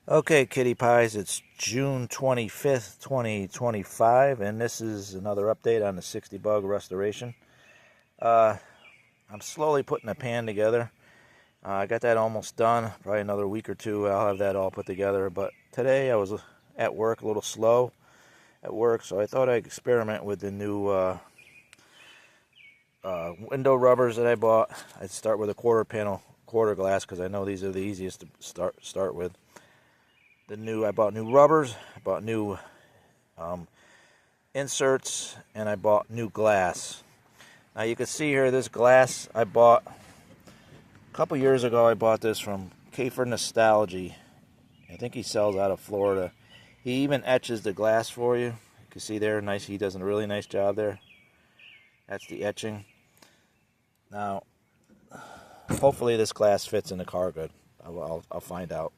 Okay, Kitty Pies, it's June 25th, 2025, and this is another update on the 60 bug restoration. Uh, I'm slowly putting the pan together. I got that almost done. Probably another week or two, I'll have that all put together. But today I was at work, a little slow at work, so I thought I'd experiment with the new window rubbers that I bought. I'd start with a quarter panel, quarter glass, because I know these are the easiest to start with. I bought new rubbers, I bought new inserts, and I bought new glass. Now you can see here this glass I bought a couple years ago. I bought this from Kafer Nostalgy. I think he sells out of Florida. He even etches the glass for you. You can see there, nice. He does a really nice job there. That's the etching. Now, hopefully this glass fits in the car good. I'll find out.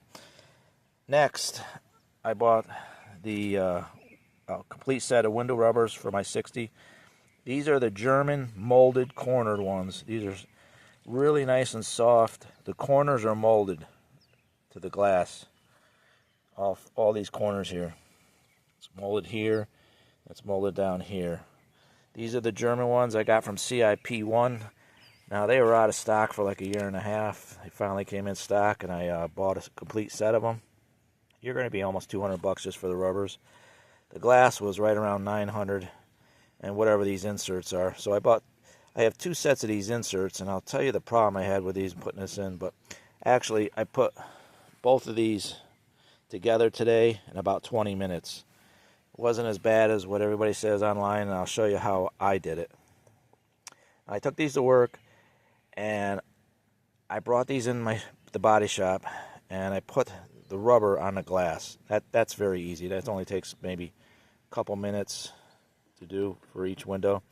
Next, I bought the a complete set of window rubbers for my 60. These are the German molded cornered ones. These are really nice and soft. The corners are molded to the glass. All these corners here. It's molded here. It's molded down here. These are the German ones I got from CIP1. Now they were out of stock for like a year and a half. They finally came in stock, and I bought a complete set of them. You're going to be almost $200 just for the rubbers. The glass was right around $900, and whatever these inserts are. So I have two sets of these inserts, and I'll tell you the problem I had with these putting this in. But actually, I put both of these together today in about 20 minutes. It wasn't as bad as what everybody says online, and I'll show you how I did it. I took these to work, and I brought these in the body shop, and I put the rubber on the glass. That's very easy. That only takes maybe a couple minutes to do for each window.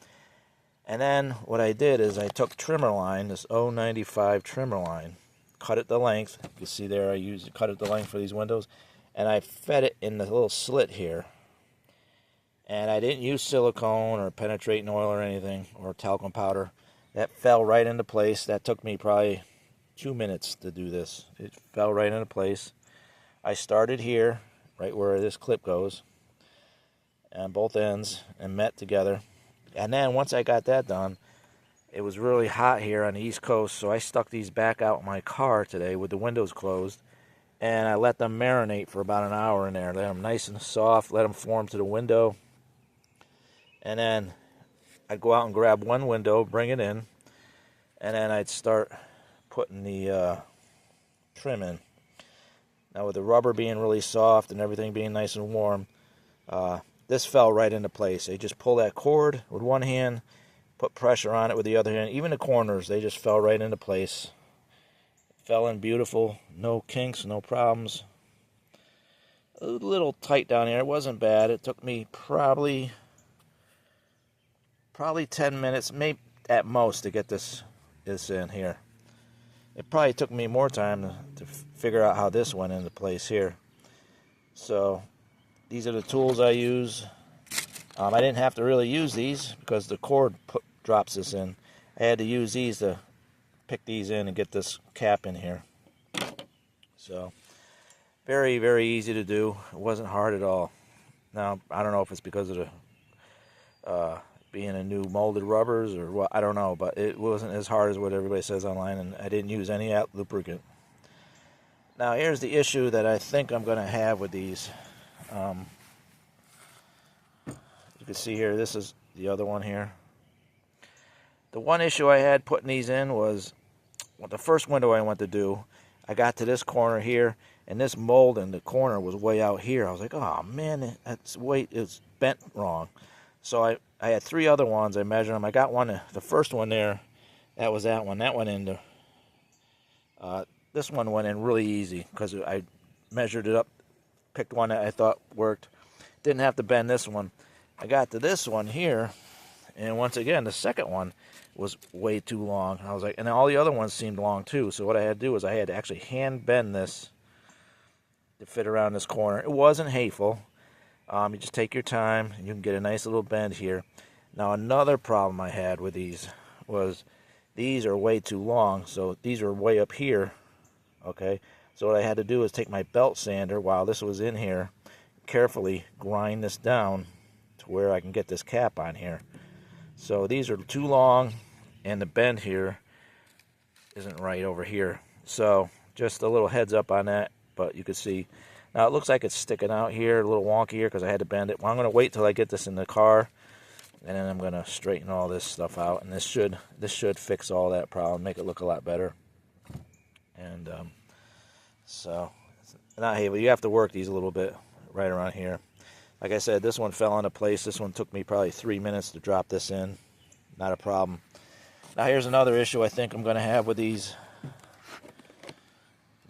And then what I did is I took trimmer line, this 095 trimmer line, cut it the length. You can see there I cut it the length for these windows, and I fed it in the little slit here. And I didn't use silicone or penetrating oil or anything, or talcum powder. That fell right into place. That took me probably 2 minutes to do this. It fell right into place. I started here, right where this clip goes, on both ends, and met together. And then once I got that done, it was really hot here on the East Coast, so I stuck these back out in my car today with the windows closed, and I let them marinate for about an hour in there. Let them nice and soft, let them form to the window. And then I'd go out and grab one window, bring it in, and then I'd start putting the trim in. Now with the rubber being really soft and everything being nice and warm, this fell right into place. They just pull that cord with one hand, put pressure on it with the other hand. Even the corners, they just fell right into place. Fell in beautiful, no kinks, no problems. A little tight down here. It wasn't bad. It took me probably 10 minutes, maybe at most, to get this in here. It probably took me more time to figure out how this went into place here. So these are the tools I use. I didn't have to really use these because the cord drops this in. I had to use these to pick these in and get this cap in here. So very, very easy to do. It wasn't hard at all. Now, I don't know if it's because of the being a new molded rubbers or what, I don't know, but it wasn't as hard as what everybody says online, and I didn't use any lubricant. Now here's the issue that I think I'm going to have with these. You can see here, this is the other one here. The one issue I had putting these in was, well, the first window I went to do, I got to this corner here, and this mold in the corner was way out here. I was like, oh man, it's bent wrong. So I had three other ones. I measured them. I got one, the first one there, that was that one. That went into, this one went in really easy because I measured it up, picked one that I thought worked. Didn't have to bend this one. I got to this one here, and once again, the second one was way too long. I was like, and all the other ones seemed long too. So what I had to do was I had to actually hand bend this to fit around this corner. It wasn't hateful. You just take your time, and you can get a nice little bend here. Now, another problem I had with these was these are way too long, so these are way up here, okay? So what I had to do is take my belt sander while this was in here, carefully grind this down to where I can get this cap on here. So these are too long, and the bend here isn't right over here. So just a little heads up on that, but you can see now it looks like it's sticking out here, a little wonky here because I had to bend it. Well, I'm going to wait till I get this in the car, and then I'm going to straighten all this stuff out, and this should fix all that problem, make it look a lot better. And so not hey, but you have to work these a little bit right around here. Like I said, this one fell into place. This one took me probably 3 minutes to drop this in. Not a problem. Now here's another issue I think I'm going to have with these.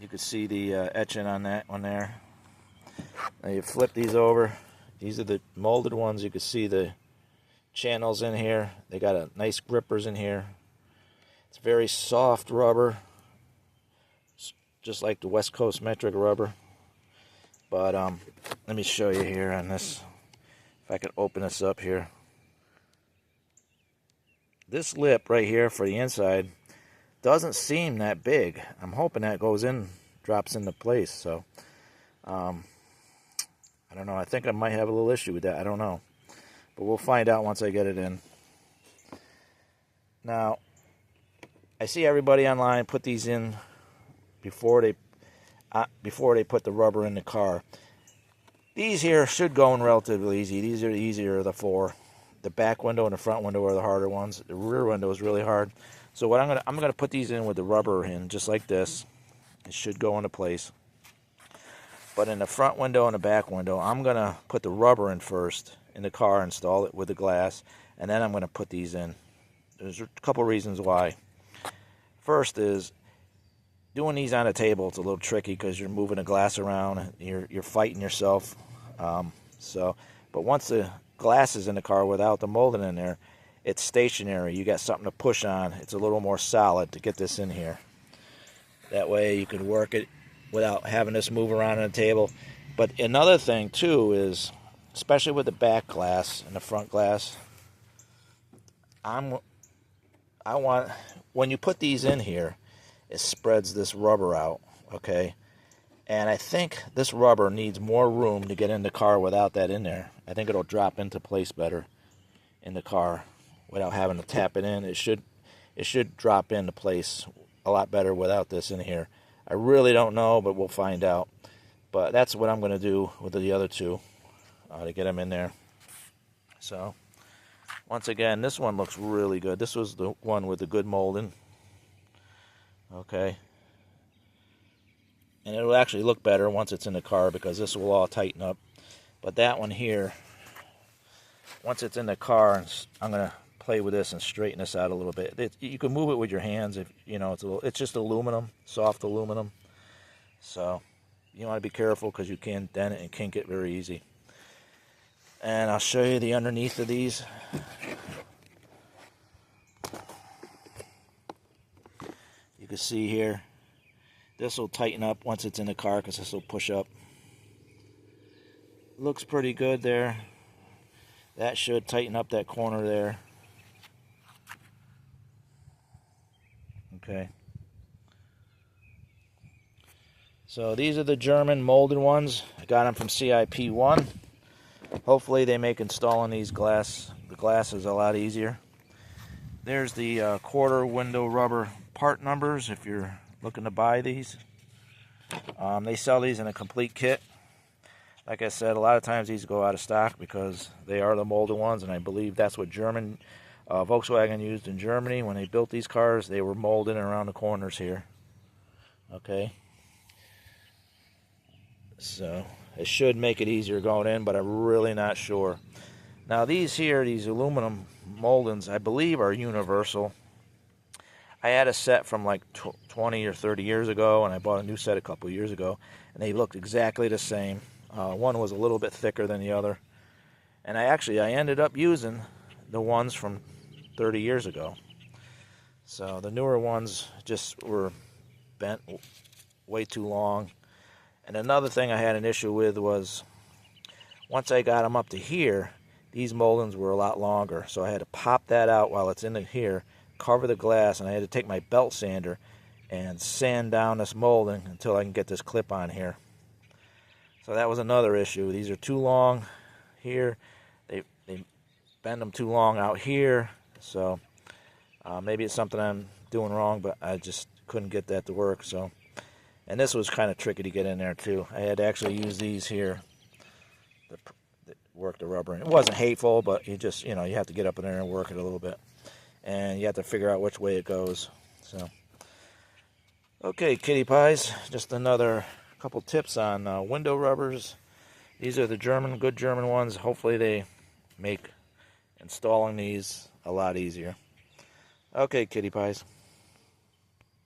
You can see the etching on that one there. Now you flip these over. These are the molded ones. You can see the channels in here. They got a nice grippers in here. It's very soft rubber, just like the West Coast metric rubber. But let me show you here on this. If I can open this up here. This lip right here for the inside doesn't seem that big. I'm hoping that goes in, drops into place. So I don't know. I think I might have a little issue with that. I don't know. But we'll find out once I get it in. Now, I see everybody online put these in before they put the rubber in the car. These here should go in relatively easy. These are easier of the four. The back window and the front window are the harder ones. The rear window is really hard. So what I'm gonna put these in with the rubber in, just like this. It should go into place. But in the front window and the back window, I'm gonna put the rubber in first in the car, install it with the glass, and then I'm gonna put these in. There's a couple reasons why. First is doing these on a table. It's a little tricky because you're moving the glass around. You're fighting yourself. But once the glass is in the car without the molding in there, it's stationary. You got something to push on. It's a little more solid to get this in here. That way you can work it without having this move around on the table. But another thing too is, especially with the back glass and the front glass, I want, when you put these in here, it spreads this rubber out, okay? And I think this rubber needs more room to get in the car without that in there. I think it'll drop into place better in the car without having to tap it in. It should drop into place a lot better without this in here. I really don't know, but we'll find out. But that's what I'm going to do with the other two to get them in there. So, once again, this one looks really good. This was the one with the good molding. Okay. And it'll actually look better once it's in the car because this will all tighten up. But that one here, once it's in the car, I'm going to play with this and straighten this out a little bit. You can move it with your hands if you know it's just aluminum, soft aluminum. So you want to be careful because you can dent it and kink it very easy. And I'll show you the underneath of these. You can see here, this will tighten up once it's in the car because this will push up. Looks pretty good there. That should tighten up that corner there. Okay. So these are the German molded ones. I got them from CIP1. Hopefully they make installing the glass is a lot easier. There's the quarter window rubber part numbers if you're looking to buy these. They sell these in a complete kit. Like I said, a lot of times these go out of stock because they are the molded ones, and I believe that's what Volkswagen used in Germany when they built these cars. They were molded around the corners here. Okay. So it should make it easier going in, but I'm really not sure. Now these here, these aluminum moldings, I believe are universal. I had a set from like 20 or 30 years ago, and I bought a new set a couple years ago, and they looked exactly the same. One was a little bit thicker than the other. And I ended up using the ones from 30 years ago. So the newer ones just were bent way too long. And another thing I had an issue with was once I got them up to here, these moldings were a lot longer. So I had to pop that out while it's in here, cover the glass, and I had to take my belt sander and sand down this molding until I can get this clip on here. So that was another issue. These are too long here. They bend them too long out here. So maybe it's something I'm doing wrong, but I just couldn't get that to work. So, and this was kind of tricky to get in there too. I had to actually use these here to work the rubber. It wasn't hateful, but you just, you have to get up in there and work it a little bit. And you have to figure out which way it goes. So, okay, kitty pies, just another couple tips on window rubbers. These are the good German ones. Hopefully they make installing these a lot easier. Okay, kitty pies.